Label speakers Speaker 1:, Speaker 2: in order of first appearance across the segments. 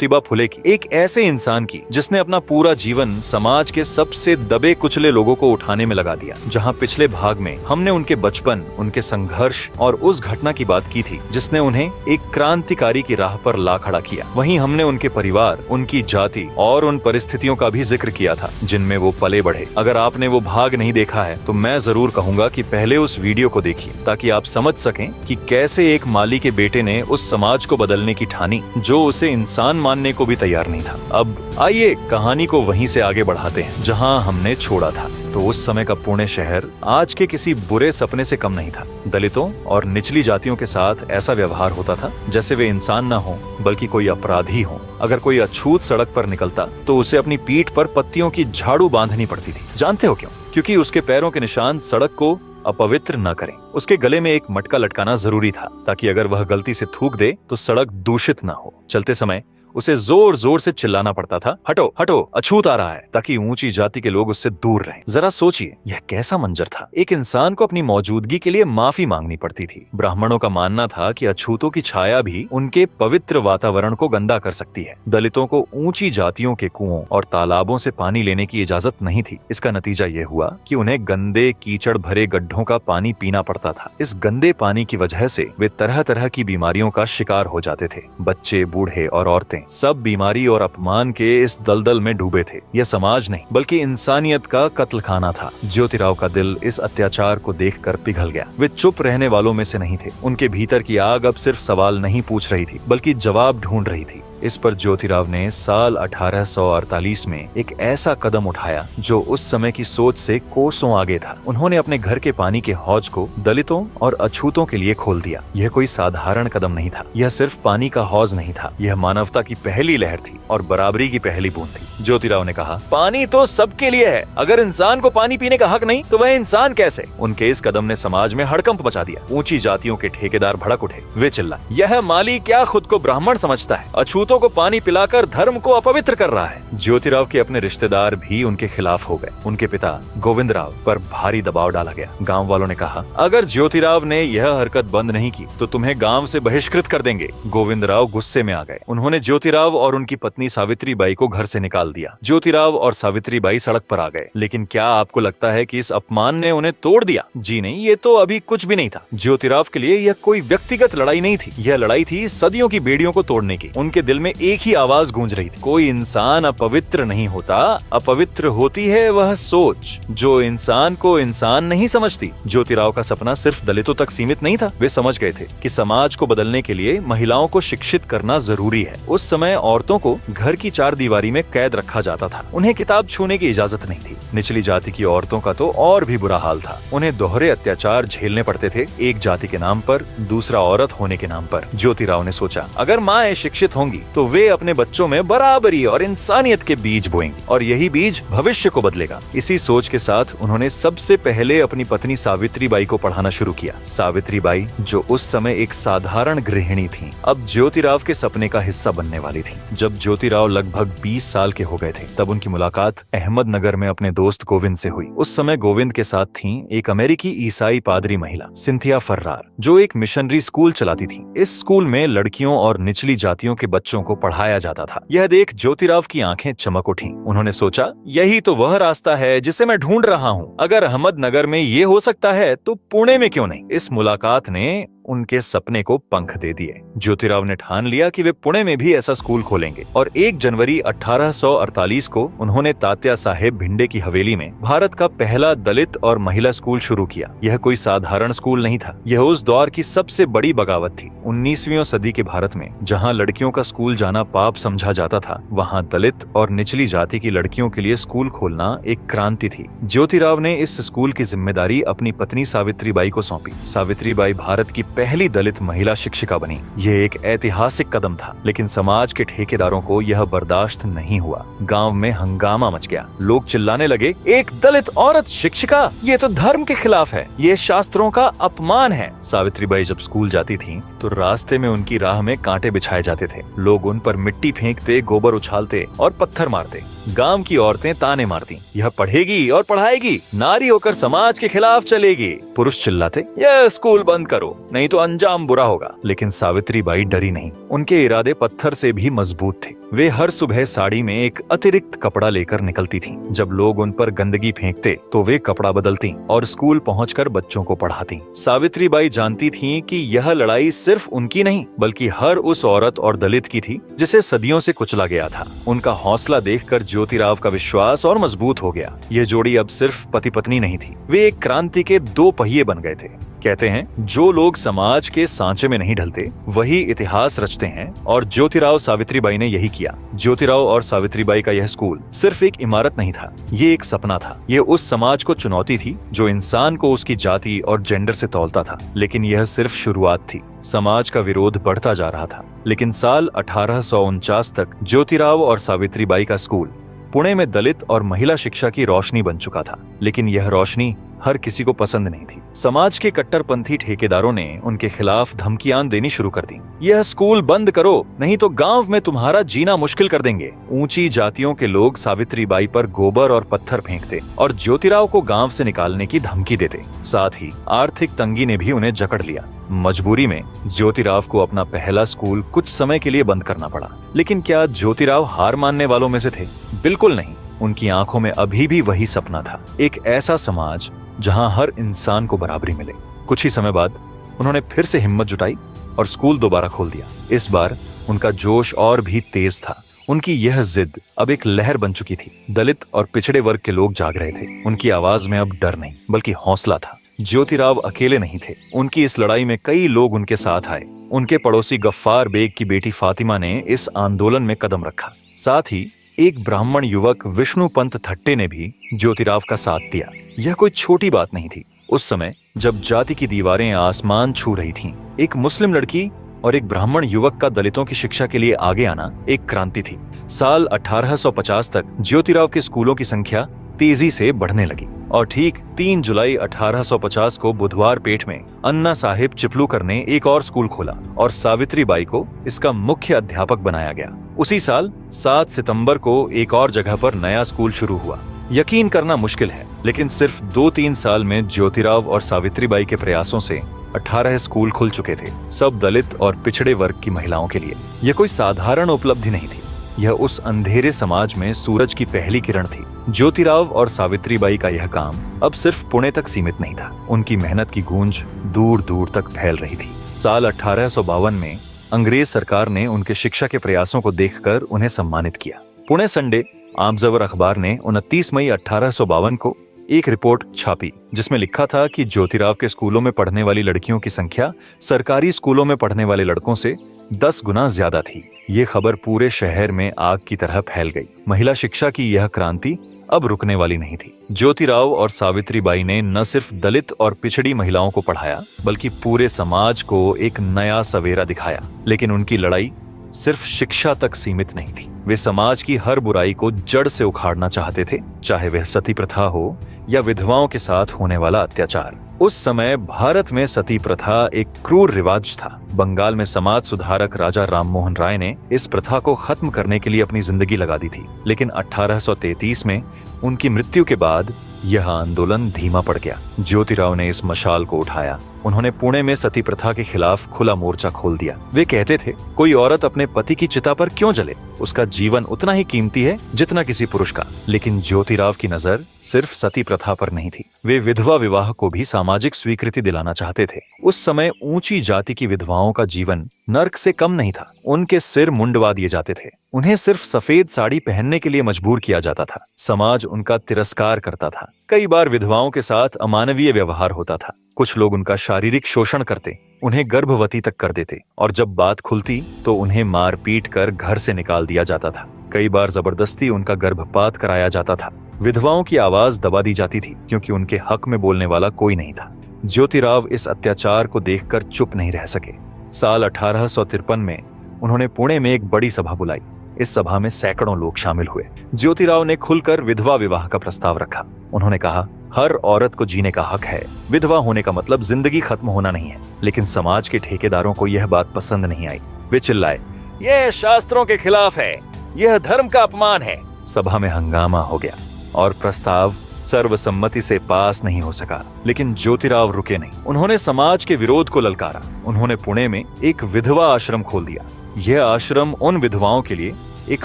Speaker 1: सावित्रीबा फुले की, एक ऐसे इंसान की जिसने अपना पूरा जीवन समाज के सबसे दबे कुचले लोगों को उठाने में लगा दिया। जहाँ पिछले भाग में हमने उनके बचपन, उनके संघर्ष और उस घटना की बात की थी जिसने उन्हें एक क्रांतिकारी की राह पर ला खड़ा किया, वहीं हमने उनके परिवार, उनकी जाति और उन परिस्थितियों का भी जिक्र किया था जिनमें वो पले बढ़े। अगर आपने वो भाग नहीं देखा है तो मैं जरूर कहूंगा कि पहले उस वीडियो को देखिए, ताकि आप समझ सकें कि कैसे एक माली के बेटे ने उस समाज को बदलने की ठानी जो उसे इंसान मानने को भी तैयार नहीं था। अब आइए कहानी को वहीं से आगे बढ़ाते हैं जहां हमने छोड़ा था। तो उस समय का पुणे शहर आज के किसी बुरे सपने से कम नहीं था। दलितों और निचली जातियों के साथ ऐसा व्यवहार होता था जैसे वे इंसान न हो बल्कि कोई अपराधी हो। अगर कोई अछूत सड़क पर निकलता तो उसे अपनी पीठ पर पत्तियों की झाड़ू बांधनी पड़ती थी। जानते हो क्यों? क्योंकि उसके पैरों के निशान सड़क को अपवित्र न करें। उसके गले में एक मटका लटकाना जरूरी था ताकि अगर वह गलती से थूक दे तो सड़क दूषित न हो। चलते समय उसे जोर जोर से चिल्लाना पड़ता था, हटो हटो, अछूत आ रहा है, ताकि ऊंची जाति के लोग उससे दूर रहें। जरा सोचिए, यह कैसा मंजर था। एक इंसान को अपनी मौजूदगी के लिए माफी मांगनी पड़ती थी। ब्राह्मणों का मानना था कि अछूतों की छाया भी उनके पवित्र वातावरण को गंदा कर सकती है। दलितों को ऊंची जातियों के कुओं और तालाबों से पानी लेने की इजाजत नहीं थी। इसका नतीजा यह हुआ कि उन्हें गंदे कीचड़ भरे गड्ढों का पानी पीना पड़ता था। इस गंदे पानी की वजह से वे तरह तरह की बीमारियों का शिकार हो जाते थे। बच्चे, बूढ़े और औरतें सब बीमारी और अपमान के इस दलदल में डूबे थे। यह समाज नहीं बल्कि इंसानियत का कत्लखाना था। ज्योतिराव का दिल इस अत्याचार को देखकर पिघल गया। वे चुप रहने वालों में से नहीं थे। उनके भीतर की आग अब सिर्फ सवाल नहीं पूछ रही थी बल्कि जवाब ढूंढ रही थी। इस पर ज्योतिराव ने साल 1848 में एक ऐसा कदम उठाया जो उस समय की सोच से कोसों आगे था। उन्होंने अपने घर के पानी के हौज को दलितों और अछूतों के लिए खोल दिया। यह कोई साधारण कदम नहीं था। यह सिर्फ पानी का हौज नहीं था, यह मानवता की पहली लहर थी और बराबरी की पहली बूंद थी। ज्योतिराव ने कहा, पानी तो सबके लिए है। अगर इंसान को पानी पीने का हक नहीं तो वह इंसान कैसे? उनके इस कदम ने समाज में हड़कंप मचा दिया। ऊंची जातियों के ठेकेदार भड़क उठे। वे चिल्लाए, यह माली क्या खुद को ब्राह्मण समझता है? अछूतों को पानी पिलाकर धर्म को अपवित्र कर रहा है। ज्योतिराव के अपने रिश्तेदार भी उनके खिलाफ हो गए। उनके पिता गोविंदराव पर भारी दबाव डाला गया। गांव वालों ने कहा, अगर ज्योतिराव ने यह हरकत बंद नहीं की तो तुम्हें गांव से बहिष्कृत कर देंगे। गोविंदराव गुस्से में आ गए। उन्होंने ज्योतिराव और उनकी पत्नी सावित्रीबाई को घर से निकाल दिया। ज्योतिराव और सावित्रीबाई सड़क पर आ गए। लेकिन क्या आपको लगता है कि इस अपमान ने उन्हें तोड़ दिया? जी नहीं, ये तो अभी कुछ भी नहीं था। ज्योतिराव के लिए यह कोई व्यक्तिगत लड़ाई नहीं थी। यह लड़ाई थी सदियों की बेड़ियों को तोड़ने की। उनके दिल में एक ही आवाज गूंज रही थी, कोई इंसान अपवित्र नहीं होता, अपवित्र होती है वह सोच जो इंसान को इंसान नहीं समझती। ज्योतिराव का सपना सिर्फ दलितों तक सीमित नहीं था। वे समझ गए थे कि समाज को बदलने के लिए महिलाओं को शिक्षित करना जरूरी है। उस समय औरतों को घर की चार दीवारी में कैद रखा जाता था। उन्हें किताब छूने की इजाजत नहीं थी। निचली जाति की औरतों का तो और भी बुरा हाल था। उन्हें दोहरे अत्याचार झेलने पड़ते थे, एक जाति के नाम पर, दूसरा औरत होने के नाम पर। ज्योतिराव ने सोचा, अगर माएं शिक्षित होंगी तो वे अपने बच्चों में बराबरी और इंसानियत के बीज बोएंगी और यही बीज भविष्य को बदलेगा। इसी सोच के साथ उन्होंने सबसे पहले अपनी पत्नी सावित्रीबाई को पढ़ाना शुरू किया। सावित्रीबाई जो उस समय एक साधारण गृहिणी थी, अब ज्योतिराव के सपने का हिस्सा बनने वाली थी। जब ज्योतिराव लगभग 20 साल के हो गए थे तब उनकी मुलाकात अहमदनगर में अपने दोस्त गोविंद से हुई। उस समय गोविंद के साथ थी एक अमेरिकी ईसाई पादरी महिला सिंथिया फर्रार, जो एक मिशनरी स्कूल चलाती थी। इस स्कूल में लड़कियों और निचली जातियों के बच्चों को पढ़ाया जाता था। यह देख ज्योतिराव की आंखें चमक उठीं। उन्होंने सोचा, यही तो वह रास्ता है जिसे मैं ढूंढ रहा हूँ। अगर अहमदनगर में ये हो सकता है तो पुणे में क्यों नहीं? इस मुलाकात ने उनके सपने को पंख दे दिए। ज्योतिराव ने ठान लिया कि वे पुणे में भी ऐसा स्कूल खोलेंगे और 1 जनवरी 1848 को उन्होंने तात्या साहेब भिंडे की हवेली में भारत का पहला दलित और महिला स्कूल शुरू किया। यह कोई साधारण स्कूल नहीं था, यह उस दौर की सबसे बड़ी बगावत थी। 19वीं सदी के भारत में जहाँ लड़कियों का स्कूल जाना पाप समझा जाता था, वहाँ दलित और निचली जाति की लड़कियों के लिए स्कूल खोलना एक क्रांति थी। ज्योतिराव ने इस स्कूल की जिम्मेदारी अपनी पत्नी सावित्रीबाई को सौंपी। सावित्रीबाई भारत की पहली दलित महिला शिक्षिका बनी। यह एक ऐतिहासिक कदम था, लेकिन समाज के ठेकेदारों को यह बर्दाश्त नहीं हुआ। गांव में हंगामा मच गया। लोग चिल्लाने लगे, एक दलित औरत शिक्षिका, ये तो धर्म के खिलाफ है, ये शास्त्रों का अपमान है। सावित्रीबाई जब स्कूल जाती थीं, तो रास्ते में उनकी राह में कांटे बिछाए जाते थे। लोग उन पर मिट्टी फेंकते, गोबर उछालते और पत्थर मारते। गांव की औरतें ताने मारती, यह पढ़ेगी और पढ़ाएगी, नारी होकर समाज के खिलाफ चलेगी। पुरुष चिल्लाते, यह स्कूल बंद करो, नहीं नहीं तो अंजाम बुरा होगा। लेकिन सावित्रीबाई डरी नहीं। उनके इरादे पत्थर से भी मजबूत थे। वे हर सुबह साड़ी में एक अतिरिक्त कपड़ा लेकर निकलती थीं। जब लोग उन पर गंदगी फेंकते तो वे कपड़ा बदलती और स्कूल पहुंचकर बच्चों को पढ़ाती। सावित्रीबाई जानती थीं कि यह लड़ाई सिर्फ उनकी नहीं बल्कि हर उस औरत और दलित की थी जिसे सदियों से कुचला गया था। उनका हौसला देखकर ज्योतिराव का विश्वास और मजबूत हो गया। ये जोड़ी अब सिर्फ पति पत्नी नहीं थी, वे एक क्रांति के दो पहिए बन गए थे। कहते हैं जो लोग समाज के सांचे में नहीं ढलते वही इतिहास रचते हैं, और ज्योतिराव सावित्रीबाई ने यही किया। ज्योतिराव और सावित्रीबाई का यह स्कूल सिर्फ एक इमारत नहीं था, ये एक सपना था। ये उस समाज को चुनौती थी जो इंसान को उसकी जाति और जेंडर से तौलता था। लेकिन यह सिर्फ शुरुआत थी। समाज का विरोध बढ़ता जा रहा था। लेकिन साल 1849 तक ज्योतिराव और सावित्रीबाई का स्कूल पुणे में दलित और महिला शिक्षा की रोशनी बन चुका था। लेकिन यह रोशनी हर किसी को पसंद नहीं थी। समाज के कट्टरपंथी ठेकेदारों ने उनके खिलाफ धमकियां देनी शुरू कर दी। यह स्कूल बंद करो, नहीं तो गांव में तुम्हारा जीना मुश्किल कर देंगे। ऊंची जातियों के लोग सावित्रीबाई पर गोबर और पत्थर फेंकते और ज्योतिराव को गांव से निकालने की धमकी देते। साथ ही आर्थिक तंगी ने भी उन्हें जकड़ लिया। मजबूरी में ज्योतिराव को अपना पहला स्कूल कुछ समय के लिए बंद करना पड़ा। लेकिन क्या ज्योतिराव हार मानने वालों में से थे? बिल्कुल नहीं। उनकी आंखों में अभी भी वही सपना था, एक ऐसा समाज जहां हर इंसान को बराबरी मिले। कुछ ही समय बाद उन्होंने फिर से हिम्मत जुटाई और स्कूल दोबारा खोल दिया। इस बार उनका जोश और भी तेज था। उनकी यह जिद अब एक लहर बन चुकी थी। दलित और पिछड़े वर्ग के लोग जाग रहे थे। उनकी आवाज में अब डर नहीं बल्कि हौसला था। ज्योतिराव अकेले नहीं थे। उनकी इस लड़ाई में कई लोग उनके साथ आए। उनके पड़ोसी गफ्फार बेग की बेटी फातिमा ने इस आंदोलन में कदम रखा। साथ ही एक ब्राह्मण युवक विष्णुपंत थट्टे ने भी ज्योतिराव का साथ दिया। यह कोई छोटी बात नहीं थी। उस समय जब जाति की दीवारें आसमान छू रही थीं, एक मुस्लिम लड़की और एक ब्राह्मण युवक का दलितों की शिक्षा के लिए आगे आना एक क्रांति थी। साल 1850 तक ज्योतिराव के स्कूलों की संख्या तेजी से बढ़ने लगी और ठीक 3 जुलाई 1850 को बुधवार पेठ में अन्ना साहिब चिपलूकर ने एक और स्कूल खोला और सावित्रीबाई को इसका मुख्य अध्यापक बनाया गया। उसी साल 7 सितंबर को एक और जगह पर नया स्कूल शुरू हुआ। यकीन करना मुश्किल है, लेकिन सिर्फ 2-3 साल में ज्योतिराव और सावित्रीबाई के प्रयासों से 18 स्कूल खुल चुके थे, सब दलित और पिछड़े वर्ग की महिलाओं के लिए। यह कोई साधारण उपलब्धि नहीं थी। यह उस अंधेरे समाज में सूरज की पहली किरण थी। ज्योतिराव और सावित्रीबाई का यह काम अब सिर्फ पुणे तक सीमित नहीं था। उनकी मेहनत की गूंज दूर दूर तक फैल रही थी। साल 1852 में अंग्रेज सरकार ने उनके शिक्षा के प्रयासों को देखकर उन्हें सम्मानित किया। पुणे संडे आमजवर अखबार ने 29 मई 1852 को एक रिपोर्ट छापी जिसमें लिखा था कि ज्योतिराव के स्कूलों में पढ़ने वाली लड़कियों की संख्या सरकारी स्कूलों में पढ़ने वाले लड़कों से 10 गुना ज्यादा थी। ये खबर पूरे शहर में आग की तरह फैल गई। महिला शिक्षा की यह क्रांति अब रुकने वाली नहीं थी। ज्योतिराव और सावित्रीबाई ने न सिर्फ दलित और पिछड़ी महिलाओं को पढ़ाया बल्कि पूरे समाज को एक नया सवेरा दिखाया। लेकिन उनकी लड़ाई सिर्फ शिक्षा तक सीमित नहीं थी। वे समाज की हर बुराई को जड़ से उखाड़ना चाहते थे, चाहे वह सती प्रथा हो या विधवाओं के साथ होने वाला अत्याचार। उस समय भारत में सती प्रथा एक क्रूर रिवाज था। बंगाल में समाज सुधारक राजा राममोहन राय ने इस प्रथा को खत्म करने के लिए अपनी जिंदगी लगा दी थी। लेकिन 1833 में उनकी मृत्यु के बाद यह आंदोलन धीमा पड़ गया। ज्योतिराव ने इस मशाल को उठाया। उन्होंने पुणे में सती प्रथा के खिलाफ खुला मोर्चा खोल दिया। वे कहते थे, कोई औरत अपने पति की चिता पर क्यों जले? उसका जीवन उतना ही कीमती है जितना किसी पुरुष का। लेकिन ज्योतिराव की नजर सिर्फ सती प्रथा पर नहीं थी। वे विधवा विवाह को भी सामाजिक स्वीकृति दिलाना चाहते थे। उस समय ऊंची जाति की विधवाओं का जीवन नर्क से कम नहीं था। उनके सिर मुंडवा दिए जाते थे। उन्हें सिर्फ सफेद साड़ी पहनने के लिए मजबूर किया जाता था। समाज उनका तिरस्कार करता था। कई बार विधवाओं के साथ अमानवीय व्यवहार होता था। कुछ लोग उनका शारीरिक शोषण करते, उन्हें गर्भवती तक कर देते और जब बात खुलती तो उन्हें मार पीट कर घर से निकाल दिया जाता था। कई बार जबरदस्ती उनका गर्भपात कराया जाता था। विधवाओं की आवाज दबा दी जाती थी क्योंकि उनके हक में बोलने वाला कोई नहीं था। ज्योतिराव इस अत्याचार को देखकर चुप नहीं रह सके। साल 1853 में उन्होंने पुणे में एक बड़ी सभा बुलाई। इस सभा में सैकड़ों लोग शामिल हुए। ज्योतिराव ने खुलकर विधवा विवाह का प्रस्ताव रखा। उन्होंने कहा, हर औरत को जीने का हक है। विधवा होने का मतलब जिंदगी खत्म होना नहीं है। लेकिन समाज के ठेकेदारों को यह बात पसंद नहीं आई। वे चिल्लाए, यह शास्त्रों के खिलाफ है, यह धर्म का अपमान है। सभा में हंगामा हो गया और प्रस्ताव सर्वसम्मति से पास नहीं हो सका। लेकिन ज्योतिराव रुके नहीं। उन्होंने समाज के विरोध को ललकारा। उन्होंने पुणे में एक विधवा आश्रम खोल दिया। यह आश्रम उन विधवाओं के लिए एक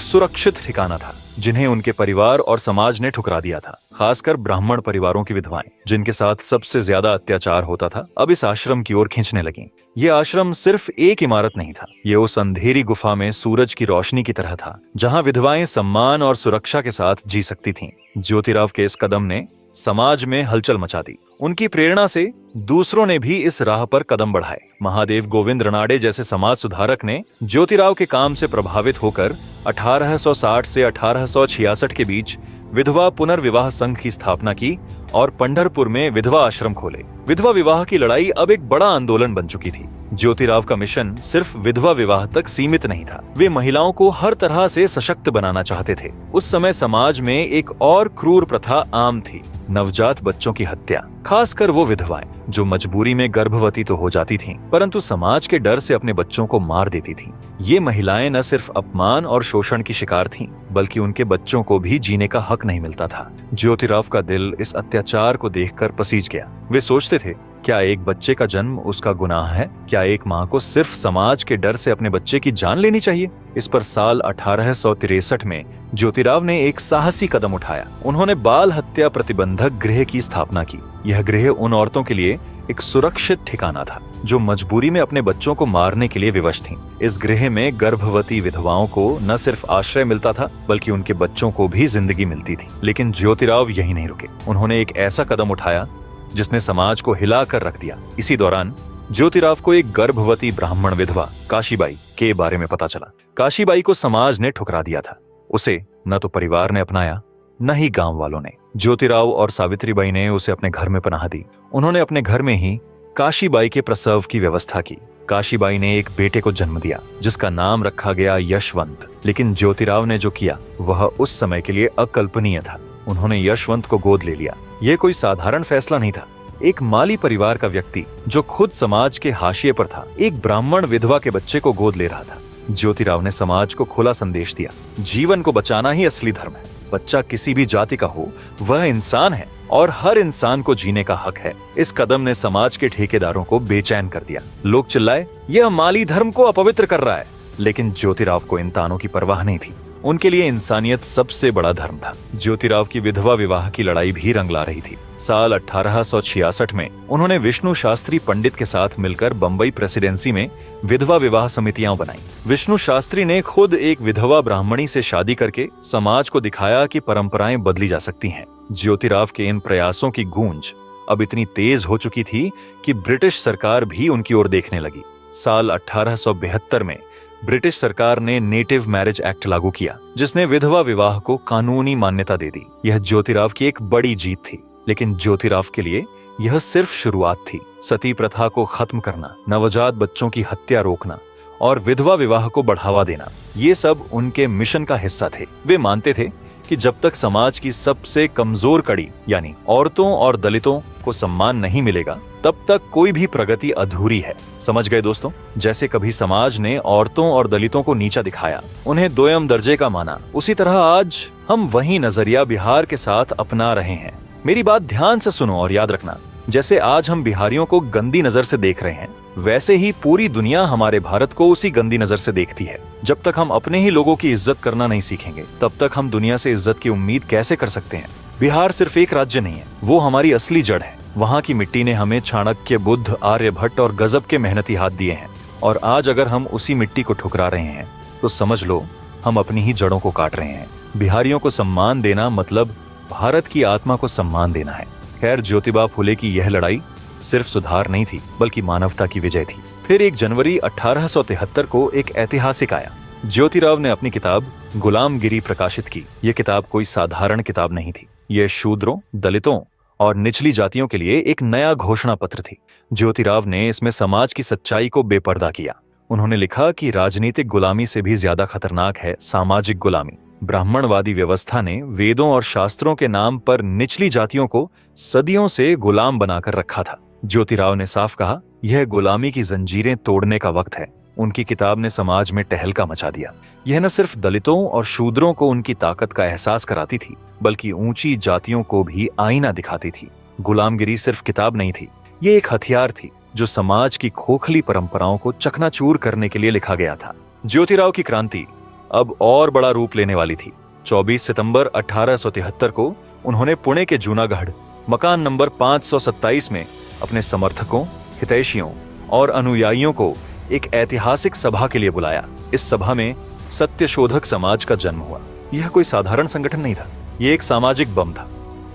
Speaker 1: सुरक्षित ठिकाना था जिन्हें उनके परिवार और समाज ने ठुकरा दिया था। खासकर ब्राह्मण परिवारों की विधवाएं, जिनके साथ सबसे ज्यादा अत्याचार होता था, अब इस आश्रम की ओर खींचने लगीं। ये आश्रम सिर्फ एक इमारत नहीं था, ये उस अंधेरी गुफा में सूरज की रोशनी की तरह था, जहां विधवाएं सम्मान और सुरक्षा के साथ जी सकती थीं। ज्योतिराव के इस कदम ने समाज में हलचल मचा दी। उनकी प्रेरणा से दूसरों ने भी इस राह पर कदम बढ़ाए। महादेव गोविंद रनाडे जैसे समाज सुधारक ने ज्योतिराव के काम से प्रभावित होकर 1860 से 1866 के बीच विधवा पुनर्विवाह संघ की स्थापना की और पंढरपुर में विधवा आश्रम खोले। विधवा विवाह की लड़ाई अब एक बड़ा आंदोलन बन चुकी थी। ज्योतिराव का मिशन सिर्फ विधवा विवाह तक सीमित नहीं था। वे महिलाओं को हर तरह से सशक्त बनाना चाहते थे। उस समय समाज में एक और क्रूर प्रथा आम थी, नवजात बच्चों की हत्या। खासकर वो विधवाएं जो मजबूरी में गर्भवती तो हो जाती थीं, परंतु समाज के डर से अपने बच्चों को मार देती थीं। ये महिलाएं न सिर्फ अपमान और शोषण की शिकार थीं, बल्कि उनके बच्चों को भी जीने का हक नहीं मिलता था। ज्योतिराव का दिल इस अत्याचार को देखकर पसीज गया। वे सोचते थे, क्या एक बच्चे का जन्म उसका गुनाह है? क्या एक माँ को सिर्फ समाज के डर से अपने बच्चे की जान लेनी चाहिए? इस पर साल 1863 में ज्योतिराव ने एक साहसी कदम उठाया। उन्होंने बाल हत्या प्रतिबंधक गृह की स्थापना की। यह गृह उन औरतों के लिए एक सुरक्षित ठिकाना था जो मजबूरी में अपने बच्चों को मारने के लिए विवश थीं। इस गृह में गर्भवती विधवाओं को न सिर्फ आश्रय मिलता था, बल्कि उनके बच्चों को भी जिंदगी मिलती थी। लेकिन ज्योतिराव यहीं नहीं रुके। उन्होंने एक ऐसा कदम उठाया जिसने समाज को हिला कर रख दिया। इसी दौरान ज्योतिराव को एक गर्भवती ब्राह्मण विधवा काशीबाई के बारे में पता चला। काशीबाई को समाज ने ठुकरा दिया था। उसे न तो परिवार ने अपनाया, न ही गांव वालों ने। ज्योतिराव और सावित्रीबाई ने उसे अपने घर में पनाह दी। उन्होंने अपने घर में ही काशीबाई के प्रसव की व्यवस्था की। काशीबाई ने एक बेटे को जन्म दिया जिसका नाम रखा गया यशवंत। लेकिन ज्योतिराव ने जो किया वह उस समय के लिए अकल्पनीय था। उन्होंने यशवंत को गोद ले लिया। यह कोई साधारण फैसला नहीं था। एक माली परिवार का व्यक्ति जो खुद समाज के हाशिए पर था, एक ब्राह्मण विधवा के बच्चे को गोद ले रहा था। ज्योतिराव ने समाज को खुला संदेश दिया, जीवन को बचाना ही असली धर्म है। बच्चा किसी भी जाति का हो, वह इंसान है और हर इंसान को जीने का हक है। इस कदम ने समाज के ठेकेदारों को बेचैन कर दिया। लोग चिल्लाए, यह माली धर्म को अपवित्र कर रहा है। लेकिन ज्योतिराव को इन तानों की परवाह नहीं थी। उनके लिए इंसानियत सबसे बड़ा धर्म था। ज्योतिराव की विधवा विवाह की लड़ाई भी रंग ला रही थी। साल 1866 में उन्होंने विष्णु शास्त्री पंडित के साथ मिलकर बंबई प्रेसिडेंसी में विधवा विवाह समितियां बनाई। विष्णु शास्त्री ने खुद एक विधवा ब्राह्मणी से शादी करके समाज को दिखाया कि परंपराएं बदली जा सकती हैं। ज्योतिराव के इन प्रयासों की गूंज अब इतनी तेज हो चुकी थी कि ब्रिटिश सरकार भी उनकी ओर देखने लगी। साल 1872 में ब्रिटिश सरकार ने नेटिव मैरिज एक्ट लागू किया, जिसने विधवा विवाह को कानूनी मान्यता दे दी। यह ज्योतिराव की एक बड़ी जीत थी। लेकिन ज्योतिराव के लिए यह सिर्फ शुरुआत थी। सती प्रथा को खत्म करना, नवजात बच्चों की हत्या रोकना और विधवा विवाह को बढ़ावा देना, ये सब उनके मिशन का हिस्सा थे। वे मानते थे कि जब तक समाज की सबसे कमजोर कड़ी यानी औरतों और दलितों को सम्मान नहीं मिलेगा, तब तक कोई भी प्रगति अधूरी है। समझ गए दोस्तों? जैसे कभी समाज ने औरतों और दलितों को नीचा दिखाया, उन्हें दोयम दर्जे का माना, उसी तरह आज हम वही नजरिया बिहार के साथ अपना रहे हैं। मेरी बात ध्यान से सुनो और याद रखना, जैसे आज हम बिहारियों को गंदी नजर से देख रहे हैं, वैसे ही पूरी दुनिया हमारे भारत को उसी गंदी नजर से देखती है। जब तक हम अपने ही लोगों की इज्जत करना नहीं सीखेंगे, तब तक हम दुनिया से इज्जत की उम्मीद कैसे कर सकते हैं? बिहार सिर्फ एक राज्य नहीं है, वो हमारी असली जड़ है। वहाँ की मिट्टी ने हमें चाणक्य, बुद्ध, आर्यभट्ट और गजब के मेहनती हाथ दिए हैं। और आज अगर हम उसी मिट्टी को ठुकरा रहे हैं, तो समझ लो हम अपनी ही जड़ों को काट रहे हैं। बिहारियों को सम्मान देना मतलब भारत की आत्मा को सम्मान देना है। खैर, ज्योतिबा फुले की यह लड़ाई सिर्फ सुधार नहीं थी, बल्कि मानवता की विजय थी। फिर 1 जनवरी 1873 को एक ऐतिहासिक आया। ज्योतिराव ने अपनी किताब गुलामगिरी प्रकाशित की। यह किताब कोई साधारण किताब नहीं थी। यह शूद्रों, दलितों और निचली जातियों के लिए एक नया घोषणा पत्र थी। ज्योतिराव ने इसमें समाज की सच्चाई को बेपर्दा किया। उन्होंने लिखा कि राजनीतिक गुलामी से भी ज्यादा खतरनाक है सामाजिक गुलामी। ब्राह्मणवादी व्यवस्था ने वेदों और शास्त्रों के नाम पर निचली जातियों को सदियों से गुलाम बनाकर रखा था। ज्योतिराव ने साफ कहा, यह गुलामी की जंजीरें तोड़ने का वक्त है। उनकी किताब ने समाज में टहलका मचा दिया। यह न सिर्फ दलितों और शूद्रों को उनकी ताकत का एहसास कराती थी, बल्कि ऊंची जातियों को भी आईना दिखाती थी। गुलामगिरी सिर्फ किताब नहीं थी, ये एक हथियार थी जो समाज की खोखली परंपराओं को चकनाचूर करने के लिए लिखा गया था। ज्योतिराव की क्रांति अब और बड़ा रूप लेने वाली थी। 24 सितंबर 1873 को उन्होंने पुणे के जूनागढ़ मकान नंबर 527 में अपने समर्थकों, हितैषियों और अनुयायियों को एक ऐतिहासिक सभा के लिए बुलाया। इस सभा में सत्यशोधक समाज का जन्म हुआ। यह कोई साधारण संगठन नहीं था, यह एक सामाजिक बम था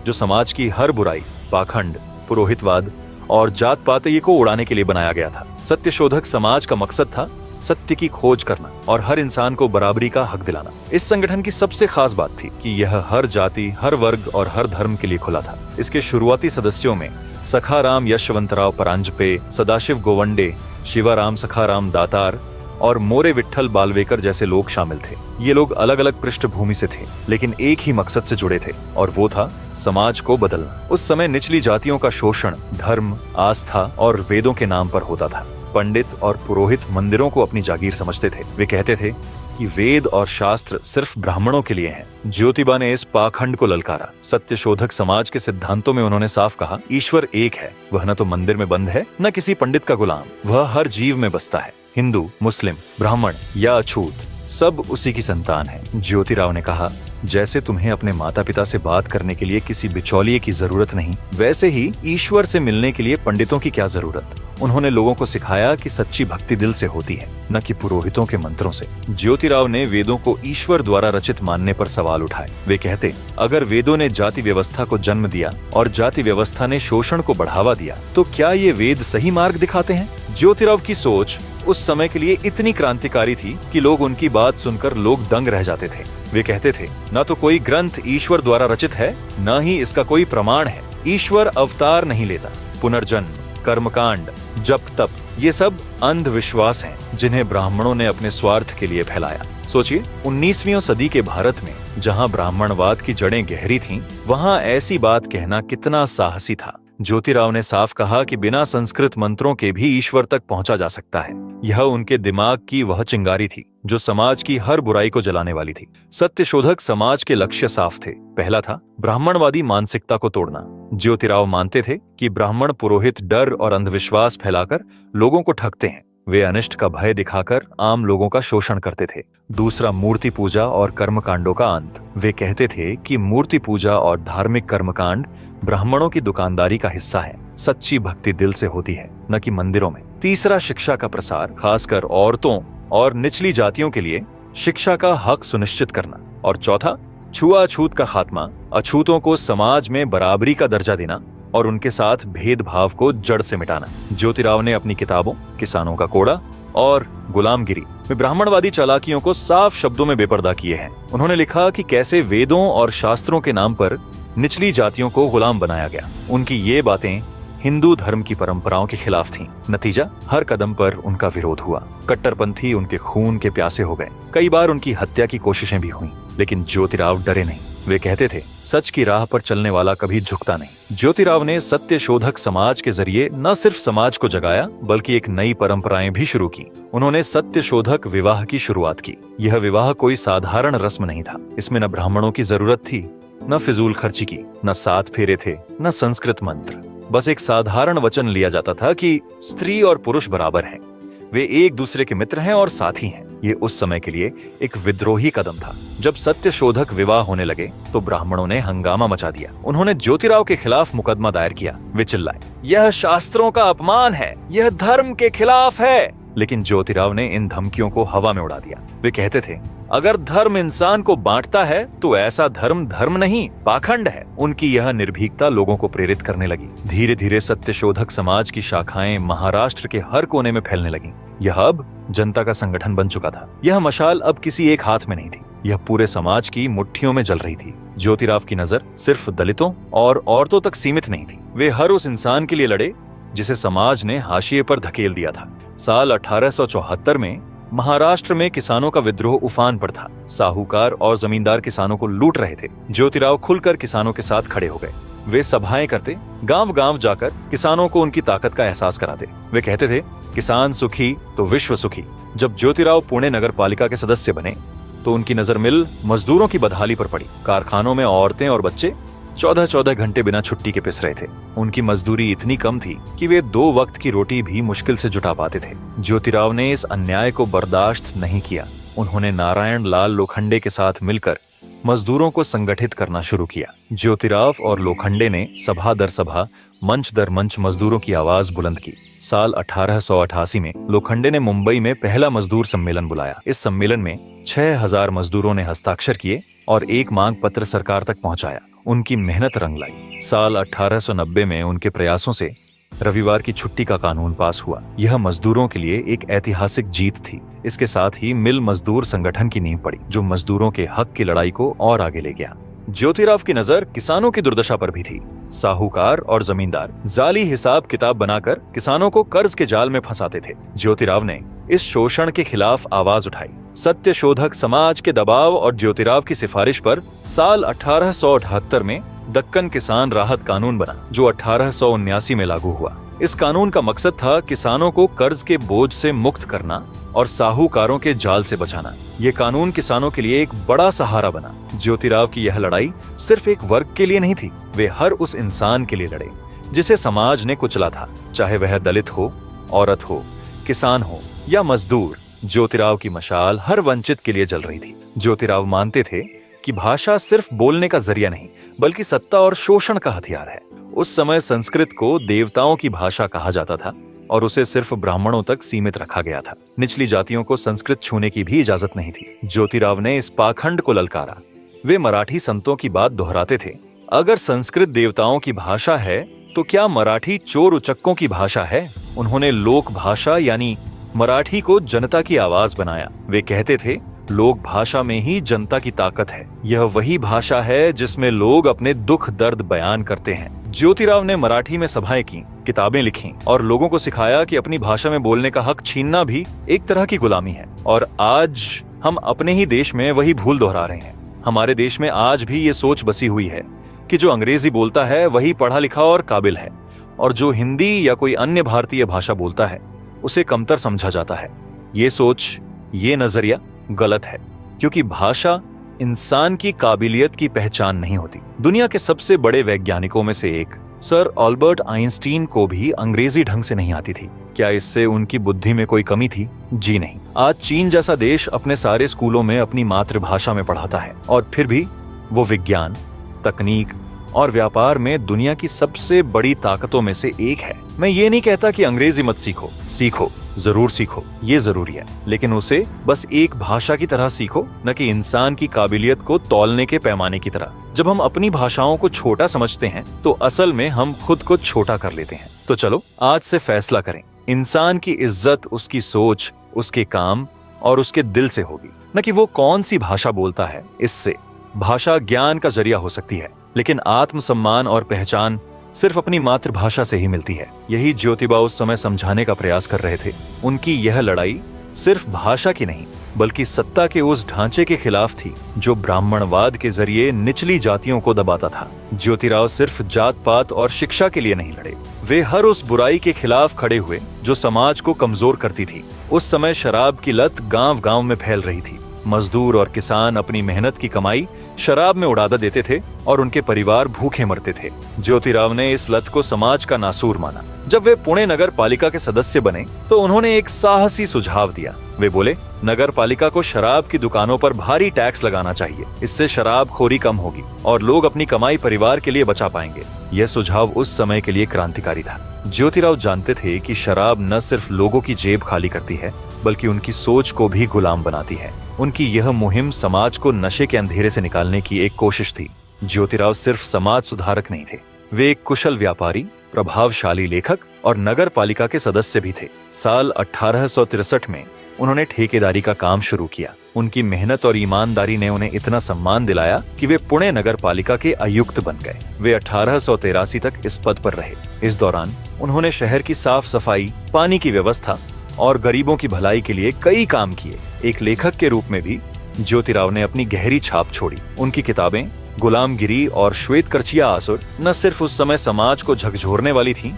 Speaker 1: जो समाज की हर बुराई, पाखंड, पुरोहितवाद और जात पात को उड़ाने के लिए बनाया गया था। सत्यशोधक समाज का मकसद था सत्य की खोज करना और हर इंसान को बराबरी का हक दिलाना। इस संगठन की सबसे खास बात थी कि यह हर जाति, हर वर्ग और हर धर्म के लिए खुला था। इसके शुरुआती सदस्यों में सखाराम यशवंतराव परांजपे, सदाशिव गोवंडे, शिवाराम सखाराम दातार और मोरे विट्ठल बालवेकर जैसे लोग शामिल थे। ये लोग अलग अलग पृष्ठभूमि से थे, लेकिन एक ही मकसद से जुड़े थे और वो था समाज को बदलना। उस समय निचली जातियों का शोषण धर्म, आस्था और वेदों के नाम पर होता था। पंडित और पुरोहित मंदिरों को अपनी जागीर समझते थे। वे कहते थे कि वेद और शास्त्र सिर्फ ब्राह्मणों के लिए हैं। ज्योतिबा ने इस पाखंड को ललकारा। सत्यशोधक समाज के सिद्धांतों में उन्होंने साफ कहा, ईश्वर एक है, वह न तो मंदिर में बंद है न किसी पंडित का गुलाम, वह हर जीव में बसता है। हिंदू, मुस्लिम, ब्राह्मण या अछूत, सब उसी की संतान है। ज्योतिराव ने कहा, जैसे तुम्हें अपने माता पिता से बात करने के लिए किसी बिचौलिए की जरूरत नहीं, वैसे ही ईश्वर से मिलने के लिए पंडितों की क्या जरूरत। उन्होंने लोगों को सिखाया कि सच्ची भक्ति दिल से होती है, न कि पुरोहितों के मंत्रों से। ज्योतिराव ने वेदों को ईश्वर द्वारा रचित मानने पर सवाल उठाए। वे कहते, अगर वेदों ने जाति व्यवस्था को जन्म दिया और जाति व्यवस्था ने शोषण को बढ़ावा दिया, तो क्या ये वेद सही मार्ग दिखाते हैं? ज्योतिराव की सोच उस समय के लिए इतनी क्रांतिकारी थी कि लोग उनकी बात सुनकर लोग दंग रह जाते थे। वे कहते थे, न तो कोई ग्रंथ ईश्वर द्वारा रचित है, न ही इसका कोई प्रमाण है। ईश्वर अवतार नहीं लेता। पुनर्जन्म, कर्मकांड, जप तप, ये सब अंधविश्वास हैं जिन्हें ब्राह्मणों ने अपने स्वार्थ के लिए फैलाया। सोचिए, 19वीं सदी के भारत में जहां ब्राह्मणवाद की जड़ें गहरी थीं, वहां ऐसी बात कहना कितना साहसी था। ज्योतिराव ने साफ कहा कि बिना संस्कृत मंत्रों के भी ईश्वर तक पहुंचा जा सकता है। यह उनके दिमाग की वह चिंगारी थी जो समाज की हर बुराई को जलाने वाली थी। सत्यशोधक समाज के लक्ष्य साफ थे। पहला था ब्राह्मणवादी मानसिकता को तोड़ना। ज्योतिराव मानते थे कि ब्राह्मण पुरोहित डर और अंधविश्वास फैलाकर लोगों को ठगते हैं। वे अनिष्ट का भय दिखाकर आम लोगों का शोषण करते थे। दूसरा, मूर्ति पूजा और कर्मकांडों का अंत। वे कहते थे कि मूर्ति पूजा और धार्मिक कर्मकांड ब्राह्मणों की दुकानदारी का हिस्सा है। सच्ची भक्ति दिल से होती है, न कि मंदिरों में। तीसरा, शिक्षा का प्रसार, खासकर औरतों और निचली जातियों के लिए शिक्षा का हक सुनिश्चित करना। और चौथा, छुआछूत का खात्मा, अछूतों को समाज में बराबरी का दर्जा देना और उनके साथ भेदभाव को जड़ से मिटाना। ज्योतिराव ने अपनी किताबों किसानों का कोड़ा और गुलामगिरी में ब्राह्मणवादी चालाकियों को साफ शब्दों में बेपर्दा किए हैं। उन्होंने लिखा कि कैसे वेदों और शास्त्रों के नाम पर निचली जातियों को गुलाम बनाया गया। उनकी ये बातें हिंदू धर्म की परंपराओं के खिलाफ थीं। नतीजा, हर कदम पर उनका विरोध हुआ। कट्टरपंथी उनके खून के प्यासे हो गए। कई बार उनकी हत्या की कोशिशें भी हुईं, लेकिन ज्योतिराव डरे नहीं। वे कहते थे, सच की राह पर चलने वाला कभी झुकता नहीं। ज्योतिराव ने सत्यशोधक समाज के जरिए न सिर्फ समाज को जगाया, बल्कि एक नई परंपराएं भी शुरू की। उन्होंने सत्यशोधक विवाह की शुरुआत की। यह विवाह कोई साधारण रस्म नहीं था। इसमें न ब्राह्मणों की जरूरत थी, न फिजूल खर्ची की, न 7 फेरे थे, न संस्कृत मंत्र। बस एक साधारण वचन लिया जाता था कि स्त्री और पुरुष बराबर हैं, वे एक दूसरे के मित्र हैं और साथी हैं। ये उस समय के लिए एक विद्रोही कदम था। जब सत्यशोधक विवाह होने लगे तो ब्राह्मणों ने हंगामा मचा दिया। उन्होंने ज्योतिराव के खिलाफ मुकदमा दायर किया। वे चिल्लाए, यह शास्त्रों का अपमान है, यह धर्म के खिलाफ है। लेकिन ज्योतिराव ने इन धमकियों को हवा में उड़ा दिया। वे कहते थे, अगर धर्म इंसान को बांटता है तो ऐसा धर्म धर्म नहीं, पाखंड है। उनकी यह निर्भीकता लोगों को प्रेरित करने लगी। धीरे धीरे सत्यशोधक समाज की शाखाएं महाराष्ट्र के हर कोने में फैलने लगीं। यह अब जनता का संगठन बन चुका था। यह मशाल अब किसी एक हाथ में नहीं थी, यह पूरे समाज की मुट्ठियों में जल रही थी। ज्योतिराव की नजर सिर्फ दलितों और औरतों तक सीमित नहीं थी। वे हर उस इंसान के लिए लड़े जिसे समाज ने हाशिए पर धकेल दिया था। साल 1874 में महाराष्ट्र में किसानों का विद्रोह उफान पर था। साहूकार और जमींदार किसानों को लूट रहे थे। ज्योतिराव खुलकर किसानों के साथ खड़े हो गए। वे सभाएं करते, गांव गांव जाकर किसानों को उनकी ताकत का एहसास कराते। वे कहते थे, किसान सुखी तो विश्व सुखी। जब ज्योतिराव पुणे नगर पालिका के सदस्य बने तो उनकी नजर मिल मजदूरों की बदहाली पर पड़ी। कारखानों में औरतें और बच्चे 14-14 घंटे बिना छुट्टी के पिस रहे थे। उनकी मजदूरी इतनी कम थी कि वे 2 वक्त की रोटी भी मुश्किल से जुटा पाते थे। ज्योतिराव ने इस अन्याय को बर्दाश्त नहीं किया। उन्होंने नारायण लाल लोखंडे के साथ मिलकर मजदूरों को संगठित करना शुरू किया। ज्योतिराव और लोखंडे ने सभा दर सभा, मंच दर मंच मजदूरों की आवाज बुलंद की। साल 1888 में लोखंडे ने मुंबई में पहला मजदूर सम्मेलन बुलाया। इस सम्मेलन में 6000 मजदूरों ने हस्ताक्षर किए और एक मांग पत्र सरकार तक पहुंचाया। उनकी मेहनत रंग लाई। साल 1890 में उनके प्रयासों से रविवार की छुट्टी का कानून पास हुआ। यह मजदूरों के लिए एक ऐतिहासिक जीत थी। इसके साथ ही मिल मजदूर संगठन की नींव पड़ी, जो मजदूरों के हक की लड़ाई को और आगे ले गया। ज्योतिराव की नजर किसानों की दुर्दशा पर भी थी। साहूकार और जमींदार जाली हिसाब किताब बनाकर किसानों को कर्ज के जाल में फंसाते थे। ज्योतिराव ने इस शोषण के खिलाफ आवाज उठाई। सत्य शोधक समाज के दबाव और ज्योतिराव की सिफारिश पर साल 1878 में दक्कन किसान राहत कानून बना, जो 1879 में लागू हुआ। इस कानून का मकसद था किसानों को कर्ज के बोझ से मुक्त करना और साहूकारों के जाल से बचाना। ये कानून किसानों के लिए एक बड़ा सहारा बना। ज्योतिराव की यह लड़ाई सिर्फ एक वर्ग के लिए नहीं थी, वे हर उस इंसान के लिए लड़े जिसे समाज ने कुचला था, चाहे वह दलित हो, औरत हो, किसान हो या मजदूर। ज्योतिराव की मशाल हर वंचित के लिए जल रही थी। ज्योतिराव मानते थे कि भाषा सिर्फ बोलने का जरिया नहीं, बल्कि सत्ता और शोषण का हथियार है। उस समय संस्कृत को देवताओं की भाषा कहा जाता था और उसे सिर्फ ब्राह्मणों तक सीमित रखा गया था। निचली जातियों को संस्कृत छूने की भी इजाजत नहीं थी। ज्योतिराव ने इस पाखंड को ललकारा। वे मराठी संतों की बात दोहराते थे, अगर संस्कृत देवताओं की भाषा है तो क्या मराठी चोर उचक्कों की भाषा है। उन्होंने लोक भाषा यानी मराठी को जनता की आवाज बनाया। वे कहते थे, लोक भाषा में ही जनता की ताकत है। यह वही भाषा है जिसमें लोग अपने दुख दर्द बयान करते हैं। ज्योतिराव ने मराठी में सभाएं की, किताबें लिखी और लोगों को सिखाया कि अपनी भाषा में बोलने का हक छीनना भी एक तरह की गुलामी है। और आज हम अपने ही देश में वही भूल दोहरा रहे हैं। हमारे देश में आज भी ये सोच बसी हुई है कि जो अंग्रेजी बोलता है वही पढ़ा लिखा और काबिल है, और जो हिंदी या कोई अन्य भारतीय भाषा बोलता है उसे कमतर समझा जाता है। ये सोच, ये नजरिया गलत है, क्योंकि भाषा इंसान की काबिलियत की पहचान नहीं होती। दुनिया के सबसे बड़े वैज्ञानिकों में से एक सर अल्बर्ट आइंस्टीन को भी अंग्रेजी ढंग से नहीं आती थी। क्या इससे उनकी बुद्धि में कोई कमी थी? जी नहीं। आज चीन जैसा देश अपने सारे स्कूलों में अपनी मातृभाषा में पढ़ाता है, और फिर भी वो विज्ञान, तकनीक और व्यापार में दुनिया की सबसे बड़ी ताकतों में से एक है। मैं ये नहीं कहता कि अंग्रेजी मत सीखो, सीखो, जरूर सीखो, ये जरूरी है, लेकिन उसे बस एक भाषा की तरह सीखो, न कि इंसान की काबिलियत को तौलने के पैमाने की तरह। जब हम अपनी भाषाओं को छोटा समझते हैं तो असल में हम खुद को छोटा कर लेते हैं। तो चलो आज से फैसला करें, इंसान की इज्जत उसकी सोच, उसके काम और उसके दिल से होगी, न कि वो कौन सी भाषा बोलता है। इससे भाषा ज्ञान का जरिया हो सकती है, लेकिन आत्मसम्मान और पहचान सिर्फ अपनी मातृभाषा से ही मिलती है। यही ज्योतिबा उस समय समझाने का प्रयास कर रहे थे। उनकी यह लड़ाई सिर्फ भाषा की नहीं, बल्कि सत्ता के उस ढांचे के खिलाफ थी जो ब्राह्मणवाद के जरिए निचली जातियों को दबाता था। ज्योतिराव सिर्फ जात पात और शिक्षा के लिए नहीं लड़े, वे हर उस बुराई के खिलाफ खड़े हुए जो समाज को कमजोर करती थी। उस समय शराब की लत गांव-गांव में फैल रही थी। मजदूर और किसान अपनी मेहनत की कमाई शराब में उड़ा देते थे और उनके परिवार भूखे मरते थे। ज्योतिराव ने इस लत को समाज का नासूर माना। जब वे पुणे नगर पालिका के सदस्य बने तो उन्होंने एक साहसी सुझाव दिया। वे बोले, नगर पालिका को शराब की दुकानों पर भारी टैक्स लगाना चाहिए। इससे शराब खोरी कम होगी और लोग अपनी कमाई परिवार के लिए बचा पाएंगे। यह सुझाव उस समय के लिए क्रांतिकारी था। ज्योतिराव जानते थे कि शराब न सिर्फ लोगों की जेब खाली करती है, बल्कि उनकी सोच को भी गुलाम बनाती है। उनकी यह मुहिम समाज को नशे के अंधेरे से निकालने की एक कोशिश थी। ज्योतिराव सिर्फ समाज सुधारक नहीं थे, वे एक कुशल व्यापारी, प्रभावशाली लेखक और नगर पालिका के सदस्य भी थे। साल 1863 में उन्होंने ठेकेदारी का काम शुरू किया। उनकी मेहनत और ईमानदारी ने उन्हें इतना सम्मान दिलाया कि वे पुणे नगर पालिका के आयुक्त बन गए। वे 1883 तक इस पद पर रहे। इस दौरान उन्होंने शहर की साफ सफाई, पानी की व्यवस्था और गरीबों की भलाई के लिए कई काम किए। एक लेखक के रूप में भी ज्योतिराव ने अपनी गहरी छाप छोड़ी। उनकी किताबें गुलामगिरी और श्वेतकर्चिया आसुर न सिर्फ उस समय समाज को झकझोरने वाली थीं,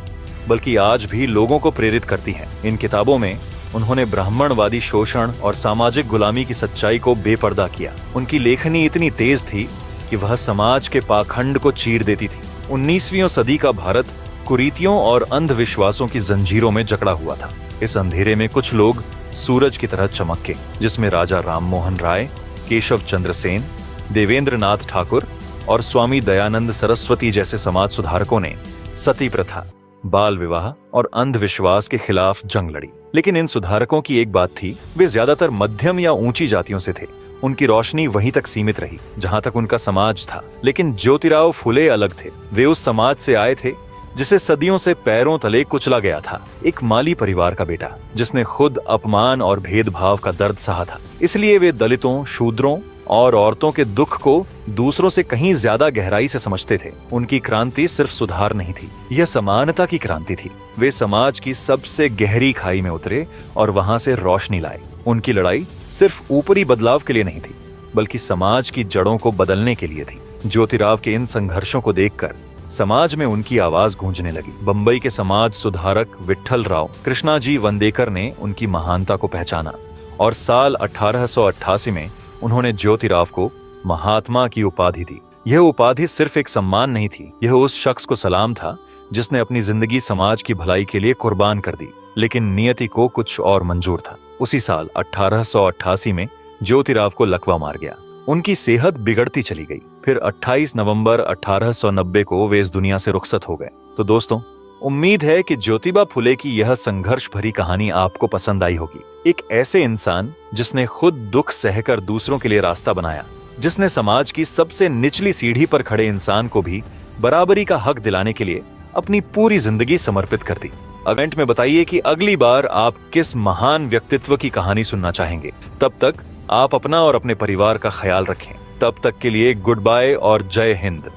Speaker 1: बल्कि आज भी लोगों को प्रेरित करती हैं। इन किताबों में उन्होंने ब्राह्मणवादी शोषण और सामाजिक गुलामी की सच्चाई को बेपर्दा किया। उनकी लेखनी इतनी तेज थी कि वह समाज के पाखंड को चीर देती थी। 19वीं सदी का भारत कुरीतियों और अंधविश्वासों की जंजीरों में जकड़ा हुआ था। इस अंधेरे में कुछ लोग सूरज की तरह चमके, जिसमें राजा राममोहन राय, केशव चंद्र सेन, देवेंद्र नाथ ठाकुर और स्वामी दयानंद सरस्वती जैसे समाज सुधारकों ने सती प्रथा, बाल विवाह और अंधविश्वास के खिलाफ जंग लड़ी। लेकिन इन सुधारकों की एक बात थी, वे ज्यादातर मध्यम या ऊंची जातियों से थे। उनकी रोशनी वहीं तक सीमित रही जहां तक उनका समाज था। लेकिन ज्योतिराव फुले अलग थे। वे उस समाज से आए थे जिसे सदियों से पैरों तले कुचला गया था। एक माली परिवार का बेटा जिसने खुद अपमान और भेदभाव का दर्द सहा था। इसलिए वे दलितों, शूद्रों और औरतों के दुख को दूसरों से कहीं ज्यादा गहराई से समझते थे। उनकी क्रांति सिर्फ सुधार नहीं थी, यह समानता की क्रांति थी। वे समाज की सबसे गहरी खाई में उतरे और वहां से रोशनी लाए। उनकी लड़ाई सिर्फ ऊपरी बदलाव के लिए नहीं थी, बल्कि समाज की जड़ों को बदलने के लिए थी। ज्योतिराव के इन संघर्षों को देखकर समाज में उनकी आवाज गूंजने लगी। बंबई के समाज सुधारक विट्ठल राव कृष्णाजी वंदेकर ने उनकी महानता को पहचाना और साल 1888 में उन्होंने ज्योतिराव को महात्मा की उपाधि दी। यह उपाधि सिर्फ एक सम्मान नहीं थी, यह उस शख्स को सलाम था जिसने अपनी जिंदगी समाज की भलाई के लिए कुर्बान कर दी। लेकिन नियति को कुछ और मंजूर था। उसी साल 1888 में ज्योतिराव को लकवा मार गया। उनकी सेहत बिगड़ती चली गई। फिर 28 नवंबर 1890 को वे इस दुनिया से रुखसत हो गए। तो दोस्तों, उम्मीद है कि ज्योतिबा फुले की यह संघर्ष भरी कहानी आपको पसंद आई होगी। एक ऐसे इंसान जिसने खुद दुख सहकर दूसरों के लिए रास्ता बनाया, जिसने समाज की सबसे निचली सीढ़ी पर खड़े इंसान को भी बराबरी का हक दिलाने के लिए अपनी पूरी जिंदगी समर्पित कर दी। कमेंट में बताइए कि अगली बार आप किस महान व्यक्तित्व की कहानी सुनना चाहेंगे। तब तक आप अपना और अपने परिवार का ख्याल रखें। तब तक के लिए गुड बाय और जय हिंद।